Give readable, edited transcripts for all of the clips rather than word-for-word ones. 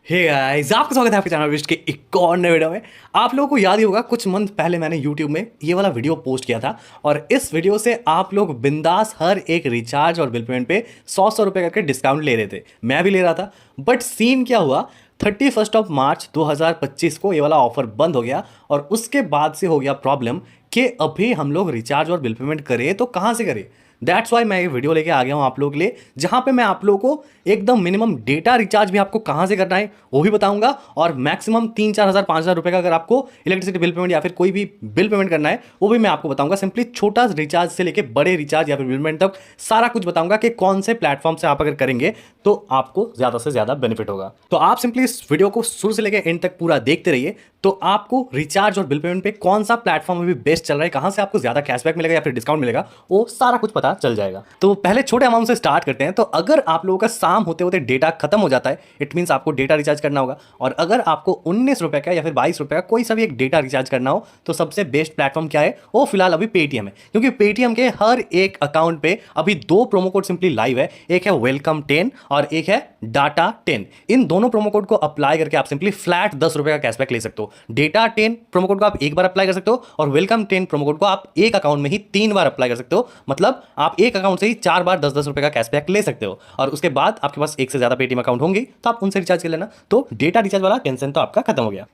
Hey guys, आपका स्वागत है आपके चैनल विश के एक और नए वीडियो में। आप लोगों को याद ही होगा कुछ मंथ पहले मैंने YouTube में ये वाला वीडियो पोस्ट किया था और इस वीडियो से आप लोग बिंदास हर एक रिचार्ज और बिल पेमेंट पे 100 रुपए करके डिस्काउंट ले रहे थे। मैं भी ले रहा था, बट सीन क्या हुआ, 31 मार्च 2025 को ये वाला ऑफर बंद हो गया और उसके बाद से हो गया प्रॉब्लम कि अभी हम लोग रिचार्ज और बिल पेमेंट करें तो कहाँ से करें। दैट्स वाई मैं ये वीडियो लेके आ गया हूँ आप लोगों के लिए, जहाँ पे मैं आप लोगों को एकदम मिनिमम डेटा रिचार्ज भी आपको कहाँ से करना है वो भी बताऊंगा और मैक्सिमम 3-4 हज़ार 5 हज़ार रुपए का अगर आपको इलेक्ट्रिसिटी बिल पेमेंट या फिर कोई भी बिल पेमेंट करना है वो भी मैं आपको बताऊंगा। सिंपली छोटा रिचार्ज से लेके बड़े रिचार्ज या फिर बिल पेमेंट तक सारा कुछ बताऊंगा कि कौन से प्लेटफॉर्म से आप अगर करेंगे तो आपको ज्यादा से ज्यादा बेनिफिट होगा। तो आप सिंपली इस वीडियो को शुरू से लेकर एंड तक पूरा देखते रहिए, तो आपको रिचार्ज और बिल पेमेंट पे कौन सा प्लेटफॉर्म अभी बेस्ट चल रहा है, कहां से आपको ज्यादा कैशबैक मिलेगा या फिर डिस्काउंट मिलेगा, वो सारा कुछ पता चल जाएगा। तो पहले छोटे अमाउंट से स्टार्ट करते हैं। तो अगर आप लोगों का शाम होते होते डेटा खत्म हो जाता है, इट मीन्स आपको डेटा रिचार्ज करना होगा, और अगर आपको 19 रुपए का या फिर 22 रुपए का कोई सा भी एक डेटा रिचार्ज करना हो तो सबसे बेस्ट प्लेटफॉर्म क्या है, वो फिलहाल अभी पेटीएम है। क्योंकि पेटीएम के हर एक अकाउंट पे अभी दो प्रोमो कोड सिंपली लाइव है, एक है वेलकम 10 और एक है डाटा 10। इन दोनों प्रोमो कोड को अप्लाई करके आप सिंपली फ्लैट 10 रुपए का कैशबैक ले सकते हो। डेटा 10 प्रोमो कोड को आप एक बार अप्लाई कर सकते हो और वेलकम 10 प्रोमो कोड को आप एक अकाउंट में ही 3 बार अप्लाई कर सकते हो। मतलब आप एक अकाउंट से ही 4 बार 10-10 रुपए का कैशबैक ले सकते हो, और उसके बाद आपके पास एक से ज्यादा पेटीएम अकाउंट होंगे तो आप उनसे रिचार्ज कर लेना। तो डेटा रिचार्ज वाला टेंशन तो आपका खत्म हो गया।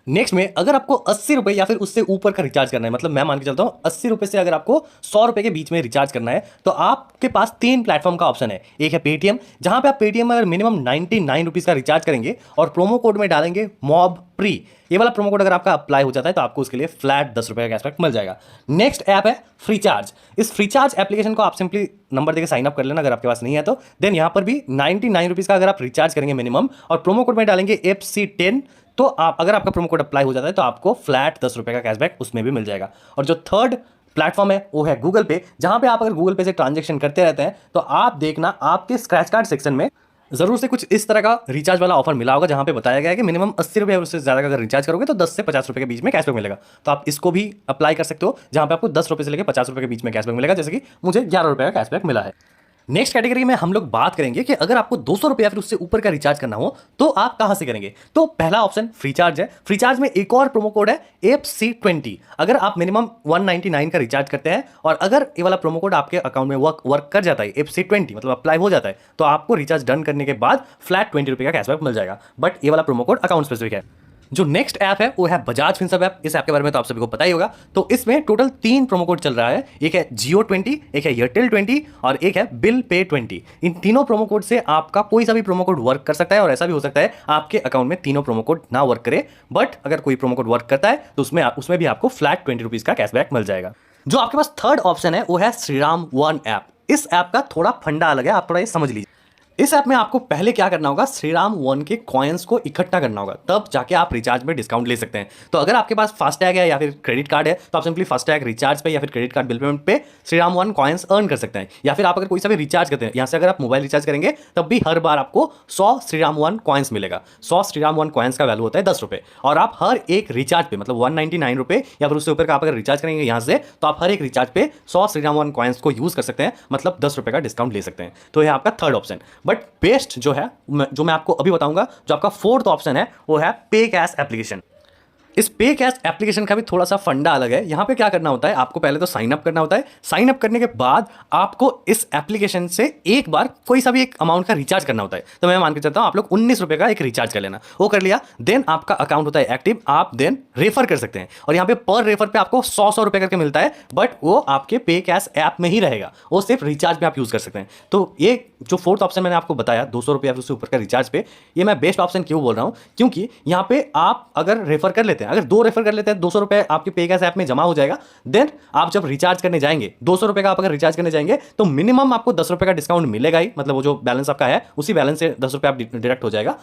नेक्स्ट में अगर आपको 80 रुपए या फिर उससे ऊपर का रिचार्ज करना है, मतलब मैं मान के चलता हूं 80 रुपए से अगर आपको 100 रुपए के बीच में रिचार्ज करना है, तो आपके पास 3 प्लेटफॉर्म का ऑप्शन है। एक है पेटीएम, जहां पे आप पेटीएम में अगर मिनिमम 99 रुपीज का रिचार्ज करेंगे और प्रोमो कोड में डालेंगे मॉब प्री, ये वाला प्रोमो कोड अगर आपका अप्लाई हो जाता है तो आपको उसके लिए फ्लैट 10 रुपए का कैशबैक मिल जाएगा। नेक्स्ट ऐप है फ्रीचार्ज। इस फ्रीचार्ज एप्लीकेशन को आप सिंपली नंबर देकर साइन अप कर लेना अगर आपके पास नहीं है तो। देन यहां पर भी 99 रुपीज का अगर आप रिचार्ज करेंगे मिनिमम और प्रोमो कोड में डालेंगे FC10, तो आप अगर आपका प्रोमो कोड अप्लाई हो जाता है तो आपको फ्लैट 10 रुपए का कैशबैक उसमें भी मिल जाएगा। और जो थर्ड प्लेटफॉर्म है वो है गूगल पे, जहां पे आप अगर गूगल पे से ट्रांजेक्शन करते रहते हैं तो आप देखना आपके स्क्रैच कार्ड सेक्शन में जरूर से कुछ इस तरह का रिचार्ज वाला ऑफर मिला होगा, जहां पे बताया गया है कि मिनिमम 80 रुपये उससे ज्यादा का अगर रिचार्ज करोगे तो 10 से 50 रुपए के बीच में कैशबैक मिलेगा। तो आप इसको भी अप्लाई कर सकते हो, जहां पे आपको 10 रुपए से लेकर 50 रुपए के बीच में कैशबैक मिलेगा, जैसे कि मुझे 11 रुपए का कैशबैक मिला है। नेक्स्ट कैटेगरी में हम लोग बात करेंगे कि अगर आपको 200 रुपए या फिर उससे ऊपर का रिचार्ज करना हो तो आप कहां से करेंगे। तो पहला ऑप्शन फ्रीचार्ज है। फ्रीचार्ज में एक और प्रोमो कोड है FC20। अगर आप मिनिमम 199 का रिचार्ज करते हैं और अगर ये वाला प्रोमो कोड आपके अकाउंट में वर्क कर जाता है, FC20 मतलब अप्लाई हो जाता है, तो आपको रिचार्ज डन करने के बाद फ्लैट 20 रुपए का कैशबैक मिल जाएगा। बट ये वाला प्रोमो कोड अकाउंट स्पेसिफिक है। जो नेक्स्ट ऐप है वो है बजाज फिनसर्व ऐप। इस ऐप के बारे में तो आप सभी को पता ही होगा। तो इसमें टोटल 3 प्रोमो कोड चल रहा है, एक है जियो 20, एक है एयरटेल 20 और एक है बिल पे 20। इन तीनों प्रोमो कोड से आपका कोई सा भी प्रोमो कोड वर्क कर सकता है, और ऐसा भी हो सकता है आपके अकाउंट में तीनों प्रोमो कोड ना वर्क करे, बट अगर कोई प्रोमो कोड वर्क करता है तो उसमें भी आपको फ्लैट 20 रुपीज का कैशबैक मिल जाएगा। जो आपके पास थर्ड ऑप्शन है वो है श्रीराम वन ऐप। इस ऐप का थोड़ा फंडा अलग है, आप थोड़ा ये समझ लीजिए। इस ऐप में आपको पहले क्या करना होगा, श्रीराम वन के कॉइन्स को इकट्ठा करना होगा, तब जाके आप रिचार्ज में डिस्काउंट ले सकते हैं। तो अगर आपके पास फास्टैग है या फिर क्रेडिट कार्ड है तो आप सिंपली फास्टैग रिचार्ज पे या फिर क्रेडिट कार्ड बिल पेमेंट पे श्रीराम वन कॉइन्स अर्न कर सकते हैं। या फिर आप अगर कोई सा भी रिचार्ज करते हैं, यहाँ से अगर आप मोबाइल रिचार्ज करेंगे तब भी हर बार आपको 100 श्रीराम वन कॉइन्स मिलेगा। 100 श्रीराम वन कॉइन्स का वैल्यू होता है 10 रुपए, और आप हर एक रिचार्ज पे मतलब 199 रुपए या फिर उससे ऊपर का आप अगर रिचार्ज करेंगे यहाँ से, तो आप हर एक रिचार्ज पे 100 श्रीराम वन कॉइन्स को यूज कर सकते हैं, मतलब 10 रुपए का डिस्काउंट ले सकते हैं। तो यह आपका थर्ड ऑप्शन। बट बेस्ट जो मैं आपको अभी बताऊंगा, जो आपका फोर्थ ऑप्शन है वो है पे कैश एप्लीकेशन। इस पे कैश एप्लीकेशन का भी थोड़ा सा फंडा अलग है। यहां पे क्या करना होता है, आपको पहले तो साइन अप करना होता है। साइन अप करने के बाद आपको इस एप्लीकेशन से एक बार कोई सा भी एक अमाउंट का रिचार्ज करना होता है। तो मैं मान के चलता हूं आप लोग 19 रुपए का एक रिचार्ज कर लेना, वो कर लिया, देन आपका अकाउंट होता है एक्टिव, आप देन रेफर कर सकते हैं। और यहाँ पे पर रेफर पे आपको 100 रुपए करके मिलता है, बट वो आपके पे कैश ऐप में ही रहेगा, वो सिर्फ रिचार्ज में आप यूज कर सकते हैं। तो ये जो फोर्थ ऑप्शन मैंने आपको बताया 200 रुपये या उससे ऊपर का रिचार्ज पे, ये मैं बेस्ट ऑप्शन क्यों बोल रहा हूँ, क्योंकि यहाँ पे आप अगर रेफर कर लेते हैं, अगर 2 रेफर कर लेते हैं, 200 रुपये आपके पे कैश ऐप में जमा हो जाएगा। देन आप जब रिचार्ज करने जाएंगे, 200 रुपये का आप अगर रिचार्ज करने जाएंगे तो मिनिमम आपको 10 रुपये का डिस्काउंट मिलेगा ही, मतलब वो जो बैलेंस आपका है उसी बैलेंस से 10 रुपये आप डिडक्ट हो जाएगा,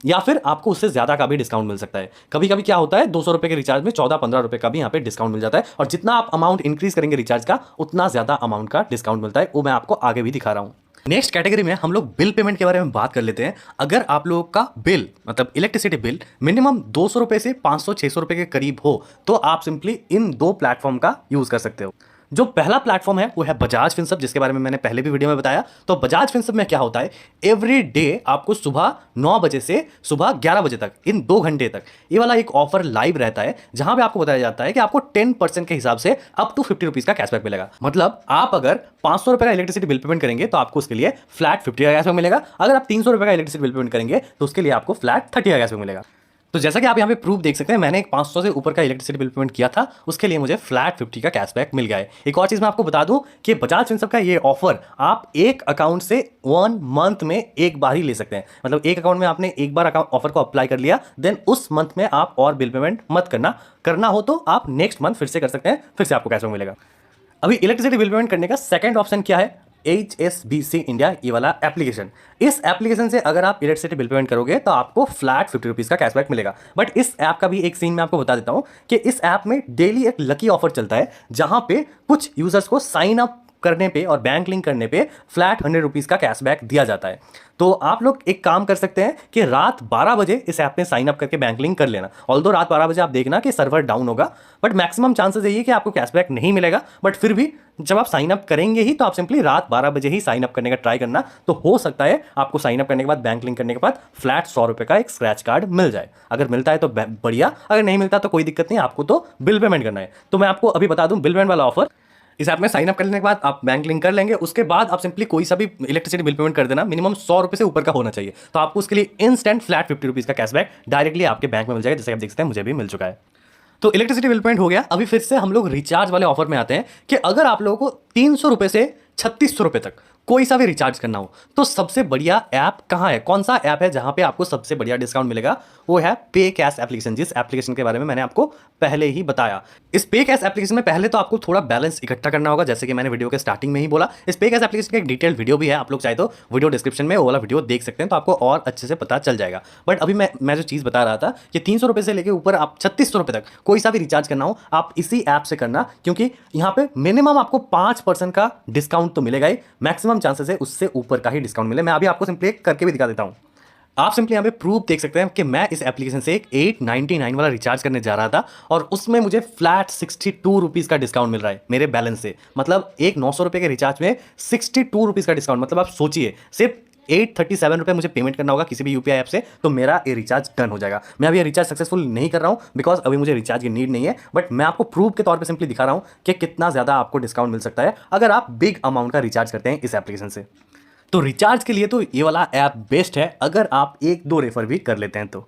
या फिर आपको उससे ज्यादा का भी डिस्काउंट मिल सकता है। कभी कभी क्या होता है 200 रुपये के रिचार्ज में 14-15 रुपये का भी यहाँ पे डिस्काउंट मिल जाता है, और जितना आप अमाउंट इंक्रीज करेंगे रिचार्ज का उतना ज्यादा अमाउंट का डिस्काउंट मिलता है, वो मैं आपको आगे भी दिखा रहा हूँ। नेक्स्ट कैटेगरी में हम लोग बिल पेमेंट के बारे में बात कर लेते हैं। अगर आप लोगों का बिल मतलब इलेक्ट्रिसिटी बिल मिनिमम 200 रुपये से 500-600 रुपये के करीब हो तो आप सिंपली इन दो प्लेटफॉर्म का यूज कर सकते हो। जो पहला प्लेटफॉर्म है वो है बजाज फिनसर्व, जिसके बारे में मैंने पहले भी वीडियो में बताया। तो बजाज फिनसर्व में क्या होता है, एवरी डे आपको सुबह 9 बजे से सुबह 11 बजे तक, इन 2 घंटे तक ये वाला एक ऑफर लाइव रहता है, जहां पे आपको बताया जाता है कि आपको 10% के हिसाब से अप टू 50 रुपीज का कैशबैक मिलेगा। मतलब आप अगर 500 रुपए का इलेक्ट्रिसिटी बिल पेमेंट करेंगे तो आपको उसके लिए फ्लैट 50 का कैशबैक मिलेगा। अगर आप 300 रुपए का इलेक्ट्रिसिटी बिल पेमेंट करेंगे तो उसके लिए आपको फ्लैट 30 का कैशबैक मिलेगा। तो जैसा कि आप यहाँ पे प्रूफ देख सकते हैं, मैंने एक 500 से ऊपर का इलेक्ट्रिसिटी बिल पेमेंट किया था, उसके लिए मुझे फ्लैट 50 का कैशबैक मिल गया है। एक और चीज़ मैं आपको बता दूं कि बजाज फिनसर्व का ये ऑफर आप एक अकाउंट से 1 मंथ में एक बार ही ले सकते हैं। मतलब एक अकाउंट में आपने एक बार अकाउंट ऑफर को अप्लाई कर लिया, देन उस मंथ में आप और बिल पेमेंट मत करना हो तो आप नेक्स्ट मंथ फिर से कर सकते हैं, फिर से आपको कैशबैक मिलेगा। अभी इलेक्ट्रिसिटी बिल पेमेंट करने का सेकंड ऑप्शन क्या है, HSBC इंडिया, ये वाला एप्लीकेशन। इस एप्लीकेशन से अगर आप इलेक्ट्रिसिटी बिल पेमेंट करोगे तो आपको फ्लैट 50 रुपीज़ का कैशबैक मिलेगा। बट इस ऐप का भी एक सीन मैं आपको बता देता हूं कि इस ऐप में डेली एक लकी ऑफर चलता है, जहां पे कुछ यूजर्स को साइन अप करने पे और बैंक लिंक करने पे फ्लैट 100 रुपीज़ का कैशबैक दिया जाता है। तो आप लोग एक काम कर सकते हैं कि रात 12 बजे इस ऐप में साइन अप करके बैंक लिंक कर लेना। ऑल्दो रात 12 बजे आप देखना कि सर्वर डाउन होगा, बट मैक्सिमम चांसेस यही है कि आपको कैशबैक नहीं मिलेगा। बट फिर भी जब आप साइन अप करेंगे ही तो आप सिंपली रात 12 बजे ही साइन अप करने का ट्राई करना, तो हो सकता है आपको साइन अप करने के बाद बैंक लिंक करने के बाद फ्लैट 100 रुपये का एक स्क्रैच कार्ड मिल जाए। अगर मिलता है तो बढ़िया, अगर नहीं मिलता तो कोई दिक्कत नहीं, आपको तो बिल पेमेंट करना है। तो मैं आपको अभी बता दूं बिल पेमेंट वाला ऑफर, इस ऐप में साइन अप करने के बाद आप बैंक लिंक कर लेंगे, उसके बाद आप सिंपली कोई सा भी इलेक्ट्रिसिटी बिल पेमेंट कर देना, मिनिमम 100 रुपये से ऊपर का होना चाहिए, तो आपको उसके लिए इंस्टेंट फ्लैट 50 रुपीज़ का कैशबैक डायरेक्टली आपके बैंक में मिल जाएगा। जैसे आप देख सकते हैं मुझे भी मिल चुका है। तो इलेक्ट्रिसिटी बिल पेमेंट हो गया। अभी फिर से हम लोग रिचार्ज वाले ऑफर में आते हैं कि अगर आप लोगों को 300 रुपये से 3600 रुपये तक कोई सा भी रिचार्ज करना हो तो सबसे बढ़िया ऐप कहाँ है, कौन सा ऐप है जहां पे आपको सबसे बढ़िया डिस्काउंट मिलेगा, वो है पे कैश एप्लीकेशन, जिस एप्लीकेशन के बारे में मैंने आपको पहले ही बताया। इस पे कैश एप्लीकेशन में पहले तो आपको थोड़ा बैलेंस इकट्ठा करना होगा, जैसे कि मैंने वीडियो के स्टार्टिंग में ही बोला। इस पे कैश एप्लीकेशन का एक डिटेल्ड वीडियो भी है, आप लोग चाहे तो वीडियो डिस्क्रिप्शन में वो वाला वीडियो देख सकते हैं, तो आपको और अच्छे से पता चल जाएगा। बट अभी मैं जो चीज़ बता रहा था कि 300 रुपये से लेकर ऊपर आप 3600 रुपये तक कोई सा भी रिचार्ज करना हो आप इसी ऐप से करना, क्योंकि यहाँ पे मिनिमम आपको 5% का डिस्काउंट तो मिलेगा ही, मैक्सिमम चांसेस है उससे ऊपर का ही डिस्काउंट मिले। मैं अभी आपको सिंपली करके भी दिखा देता हूँ। आप सिंपली यहाँ पे प्रूफ देख सकते हैं कि मैं इस एप्लीकेशन से एक 899 वाला रिचार्ज करने जा रहा था और उसमें मुझे फ्लैट 62 रुपीज़ का डिस्काउंट मिल रहा है मेरे बैलेंस से। मतलब एक 900 रुपये के रिचार्ज में 62 रुपीज़ का डिस्काउंट, मतलब आप सोचिए सिर्फ 837 रुपये मुझे पेमेंट करना होगा किसी भी यूपीआई ऐप से, तो मेरा ये रिचार्ज डन हो जाएगा। मैं अभी ये रिचार्ज सक्सेसफुल नहीं कर रहा हूँ बिकॉज अभी मुझे रिचार्ज की नीड नहीं है, बट मैं आपको प्रूफ के तौर पे सिंपली दिखा रहा हूँ कि कितना ज़्यादा आपको डिस्काउंट मिल सकता है अगर आप बिग अमाउंट का रिचार्ज करते हैं इस एप्लीकेशन से। तो रिचार्ज के लिए तो ये वाला ऐप बेस्ट है अगर आप 1-2 रेफर भी कर लेते हैं तो।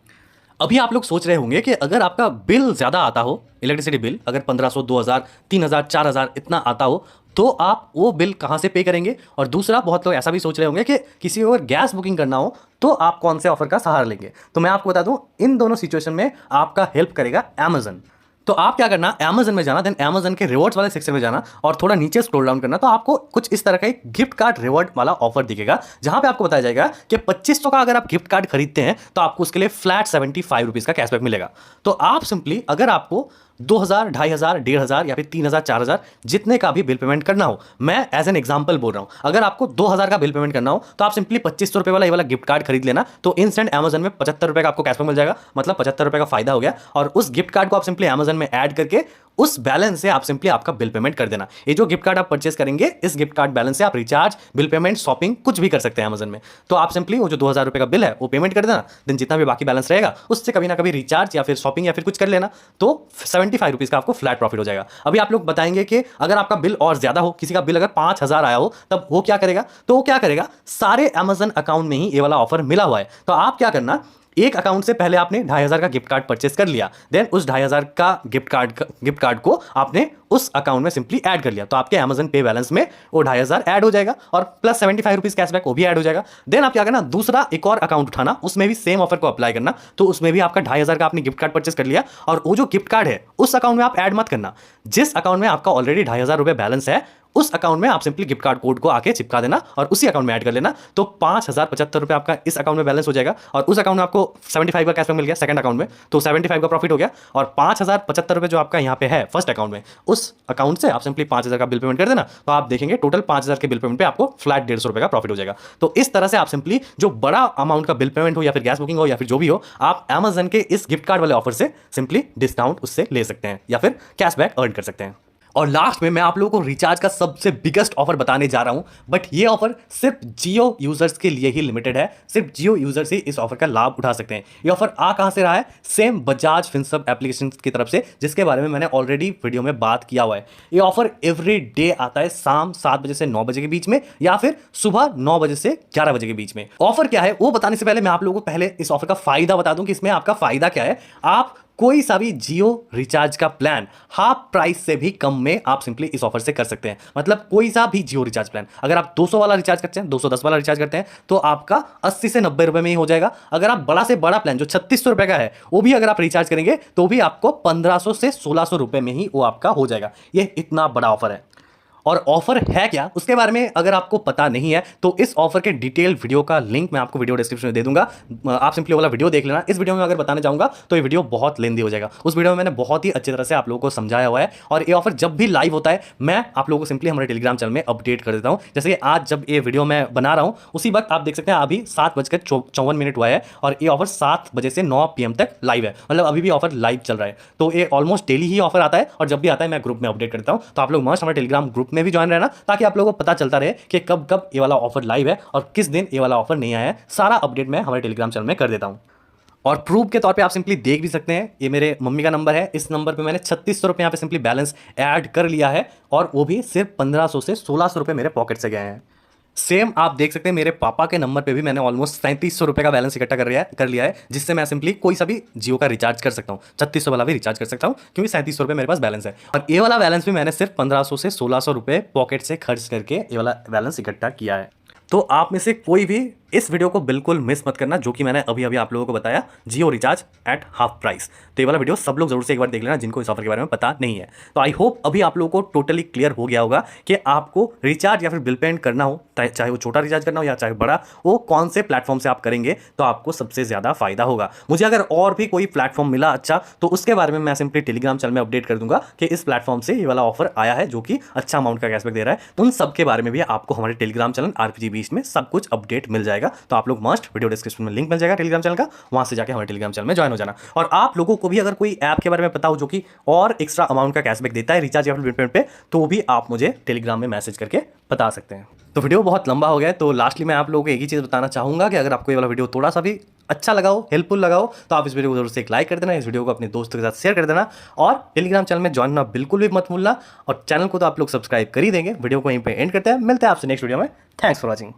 अभी आप लोग सोच रहे होंगे कि अगर आपका बिल ज़्यादा आता हो, इलेक्ट्रिसिटी बिल अगर 1500, 2000, 3000, 4000 इतना आता हो, तो आप वो बिल कहाँ से पे करेंगे। और दूसरा, बहुत लोग ऐसा भी सोच रहे होंगे कि किसी को अगर गैस बुकिंग करना हो तो आप कौन से ऑफर का सहारा लेंगे। तो मैं आपको बता दूं, इन दोनों सिचुएशन में आपका हेल्प करेगा अमेजन। तो आप क्या करना, अमेजन में जाना, देन अमेजन के रिवॉर्ड्स वाले सेक्शन में जाना और थोड़ा नीचे स्क्रॉल डाउन करना, तो आपको कुछ इस तरह का एक गिफ्ट कार्ड रिवॉर्ड वाला ऑफर दिखेगा, जहां पे आपको बताया जाएगा कि 2500 का अगर आप गिफ्ट कार्ड खरीदते हैं तो आपको उसके लिए फ्लैट 75 रुपीज़ का कैशबैक मिलेगा। तो आप सिंपली अगर आपको 2000, 2500, 1500 या फिर 3000, 4000 जितने का भी बिल पेमेंट करना हो, मैं एज एन एग्जांपल बोल रहा हूं, अगर आपको 2000 का बिल पेमेंट करना हो तो आप सिंपली 2500 रुपये वाला ये वाला गिफ्ट कार्ड खरीद लेना, तो इंस्टेंट अमेजन में 75 रुपये का आपको कैशबैक मिल जाएगा। मतलब 75 रुपये का फायदा हो गया, और उस गिफ्ट कार्ड को आप सिंपली अमेजन में ऐड करके उस बैलेंस से आप सिंपली आपका बिल पेमेंट कर देना। ये जो गिफ्ट कार्ड आप परचेस करेंगे, इस गिफ्ट कार्ड बैलेंस से आप रिचार्ज, बिल पेमेंट, शॉपिंग कुछ भी कर सकते हैं अमेजन में। तो आप सिंपली वो जो 2000 रुपये का बिल है वो पेमेंट कर देना, देन जितना भी बाकी बैलेंस रहेगा उससे कभी ना कभी रिचार्ज या फिर शॉपिंग या फिर कुछ कर लेना, तो 75 रुपीज़ का आपको फ्लैट प्रॉफिट हो जाएगा। अभी आप लोग बताएंगे कि अगर आपका बिल और ज्यादा हो, किसी का बिल अगर 5000 आया हो, तब वो क्या करेगा। तो वो क्या करेगा, सारे अमेजन अकाउंट में ही ये वाला ऑफर मिला हुआ है। तो आप क्या करना, एक अकाउंट से पहले आपने 2500 का गिफ्ट कार्ड परचेस कर लिया, देन उस 2500 का गिफ्ट कार्ड को आपने उस अकाउंट में सिंपली ऐड कर लिया, तो आपके अमेजन पे बैलेंस में वो 2500 ऐड हो जाएगा और प्लस 75 रुपीज़ कैशबैक वो भी ऐड हो जाएगा। देन आप क्या करना, दूसरा एक और अकाउंट उठाना, उसमें भी सेम ऑफर को अप्लाई करना, तो उसमें भी आपका 2500 का आपने गिफ्ट कार्ड परचेस कर लिया, और वो जो गिफ्ट कार्ड है उस अकाउंट में आप ऐड मत करना। जिस अकाउंट में आपका ऑलरेडी 2500 रुपये बैलेंस है, उस अकाउंट में आप सिंपली गिफ्ट कार्ड कोड को आके चिपका देना और उसी अकाउंट में ऐड कर लेना, तो 5075 रुपये आपका इस अकाउंट में बैलेंस हो जाएगा, और उस अकाउंट में आपको 75 का कैशबैक मिल गया सेकंड अकाउंट में, तो 75 का प्रॉफिट हो गया। और 5075 रुपये जो आपका यहाँ पे है फर्स्ट अकाउंट में, उस अकाउंट से आप सिंपली 5000 का बिल पेमेंट कर देना, तो आप देखेंगे टोटल 5000 के बिल पेमेंट पे आपको फ्लैट 150 रुपये का प्रॉफिट हो जाएगा। तो इस तरह से आप सिंपली जो बड़ा अमाउंट का बिल पेमेंट हो या फिर गैस बुकिंग हो या फिर जो भी हो, आप अमेजन के इस गिफ्ट कार्ड वाले ऑफर से सिंपली डिस्काउंट उससे ले सकते हैं या फिर कैशबैक अर्न कर सकते हैं। और लास्ट में मैं आप लोगों को रिचार्ज का सबसे बिगेस्ट ऑफर बताने जा रहा हूं, बट ये ऑफर सिर्फ जियो यूजर्स के लिए ही लिमिटेड है। सिर्फ जियो यूजर्स ही इस ऑफर का लाभ उठा सकते हैं। ये ऑफर आ कहां से रहा है? सेम बजाज फिनसर्व एप्लीकेशन की तरफ से, जिसके बारे में मैंने ऑलरेडी वीडियो में बात किया हुआ है। ये ऑफर एवरी डे आता है शाम 7 बजे से 9 बजे के बीच में, या फिर सुबह 9 बजे से 11 बजे के बीच में। ऑफर क्या है वो बताने से पहले मैं आप लोगों को पहले इस ऑफर का फायदा बता दूं कि इसमें आपका फायदा क्या है। आप कोई सा भी जियो रिचार्ज का प्लान हाफ प्राइस से भी कम में आप सिंपली इस ऑफर से कर सकते हैं। मतलब कोई सा भी जियो रिचार्ज प्लान, अगर आप 200 वाला रिचार्ज करते हैं, 210 वाला रिचार्ज करते हैं, तो आपका 80 से 90 रुपए में ही हो जाएगा। अगर आप बड़ा से बड़ा प्लान जो 3600 रुपए का है, वो भी अगर आप रिचार्ज करेंगे तो भी आपको 1500 से 1600 रुपए में ही वो आपका हो जाएगा। ये इतना बड़ा ऑफर है। और ऑफर है क्या उसके बारे में अगर आपको पता नहीं है तो इस ऑफर के डिटेल वीडियो का लिंक मैं आपको वीडियो डिस्क्रिप्शन में दे दूंगा। आप सिंपली वाला वीडियो देख लेना। इस वीडियो में अगर बताने जाऊंगा तो ये वीडियो बहुत लेंदी हो जाएगा। उस वीडियो में मैंने बहुत ही अच्छी तरह से आप लोगों को समझाया हुआ है। और ये ऑफर जब भी लाइव होता है मैं आप लोगों को सिंपली हमारे टेलीग्राम चैनल में अपडेट कर देता हूं। जैसे कि आज जब ये वीडियो मैं बना रहा हूं उसी वक्त आप देख सकते हैं अभी 7:54 हुआ है और ये ऑफर 7 बजे से 9 PM तक लाइव है। मतलब अभी भी ऑफर लाइव चल रहा है। तो ये ऑलमोस्ट डेली ही ऑफर आता है और जब भी आता है मैं ग्रुप में अपडेट करता हूं। तो आप लोग मस्ट हमारे टेलीग्राम ग्रुप में भी ज्वाइन रहना, ताकि आप लोगों को पता चलता रहे कि कब कब ये वाला ऑफर लाइव है और किस दिन ये वाला ऑफर नहीं आया है। सारा अपडेट मैं हमारे टेलीग्राम चैनल में कर देता हूं। और प्रूफ के तौर पे आप सिंपली देख भी सकते हैं, ये मेरे मम्मी का नंबर है। इस नंबर पे मैंने 3600 रुपये यहाँ पे सिंपली बैलेंस ऐड कर लिया है और वो भी सिर्फ 1500 से 1600 रुपये मेरे पॉकेट से गए हैं। सेम आप देख सकते हैं मेरे पापा के नंबर पे भी मैंने ऑलमोस्ट 3700 रुपये का बैलेंस इकट्ठा कर लिया है, जिससे मैं सिंपली कोई सा भी जियो का रिचार्ज कर सकता हूँ। 3600 वाला भी रिचार्ज कर सकता हूँ क्योंकि 3700 रुपये मेरे पास बैलेंस है। और ये वाला बैलेंस भी मैंने सिर्फ 1500 से 1600 रुपये पॉकेट से खर्च करके ये वाला बैलेंस इकट्ठा किया है। तो आप में से कोई भी इस वीडियो को बिल्कुल मिस मत करना, जो कि मैंने अभी अभी आप लोगों को बताया, जियो रिचार्ज एट हाफ प्राइस। तो ये वाला वीडियो सब लोग जरूर से एक बार देख लेना जिनको इस ऑफर के बारे में पता नहीं है। तो आई होप अभी आप लोगों को टोटली क्लियर हो गया होगा कि आपको रिचार्ज या फिर बिल पेमेंट करना हो, चाहे वो छोटा रिचार्ज करना हो या चाहे बड़ा, वो कौन से प्लेटफॉर्म से आप करेंगे तो आपको सबसे ज़्यादा फायदा होगा। मुझे अगर और भी कोई प्लेटफॉर्म मिला अच्छा तो उसके बारे में मैं सिंपली टेलीग्राम चैनल में अपडेट कर दूंगा कि इस प्लेटफॉर्म से ये वाला ऑफर आया है जो कि अच्छा अमाउंट का कैशबैक दे रहा है। उन सब के बारे में भी आपको हमारे टेलीग्राम चैनल RPG बीच में सब कुछ अपडेट मिल जाएगा। तो आप लोग मस्ट वीडियो डिस्क्रिप्शन में लिंक मिल जाएगा टेलीग्राम चैनल का, वहां से जाके हमारे टेलीग्राम चैनल में ज्वाइन हो जाना। और आप लोगों को भी अगर कोई ऐप के बारे में पता हो जो कि और एक्स्ट्रा अमाउंट का कैशबैक देता है रिचार्ज या फिर बिल पेमेंट पे, तो भी आप मुझे टेलीग्राम में मैसेज करके बता सकते हैं। तो वीडियो बहुत लंबा हो गया है, तो लास्टली मैं आप लोगों को एक ही चीज़ बताना चाहूँगा कि अगर आपको ये वाला वीडियो थोड़ा सा भी अच्छा लगा हो, हेल्पफुल लगा हो, तो आप इस वीडियो को जरूर से एक लाइक कर देना, इस वीडियो को अपने दोस्तों के साथ शेयर कर देना और टेलीग्राम चैनल में ज्वाइन होना बिल्कुल भी मत भूलना। और चैनल को तो आप लोग सब्सक्राइब कर ही देंगे। वीडियो को यहीं पे एंड करते हैं, मिलते हैं आपसे नेक्स्ट वीडियो में। Thanks for watching.